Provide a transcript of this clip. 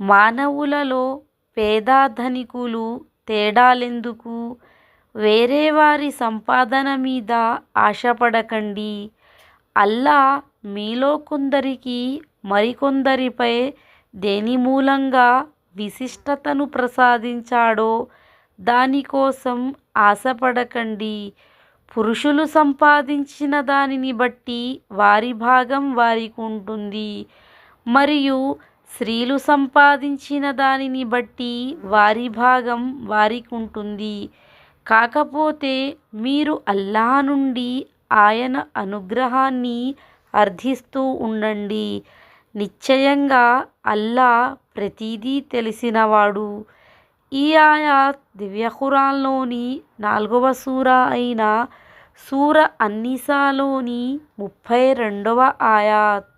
మానవులలో పేద ధనికులు తేడాలెందుకు? వేరే వారి సంపాదన మీద ఆశపడకండి. అల్లా మీలో కొందరికి మరికొందరిపై దేని మూలంగా విశిష్టతను ప్రసాదించాడో దానికోసం ఆశపడకండి. పురుషులు సంపాదించిన దానిని బట్టి వారి భాగం వారికి ఉంటుంది, మరియు స్త్రీలు సంపాదించిన దానిని బట్టి వారి భాగం వారికి ఉంటుంది. కాకపోతే మీరు అల్లాహ్ నుండి ఆయన అనుగ్రహాన్ని అర్థిస్తూ ఉండండి. నిశ్చయంగా అల్లాహ్ ప్రతిదీ తెలిసినవాడు. ఈ ఆయాత్ దివ్య ఖురాన్లోని 4వ సూరా అయిన సూర అన్నిసాలోని 32వ ఆయాత్.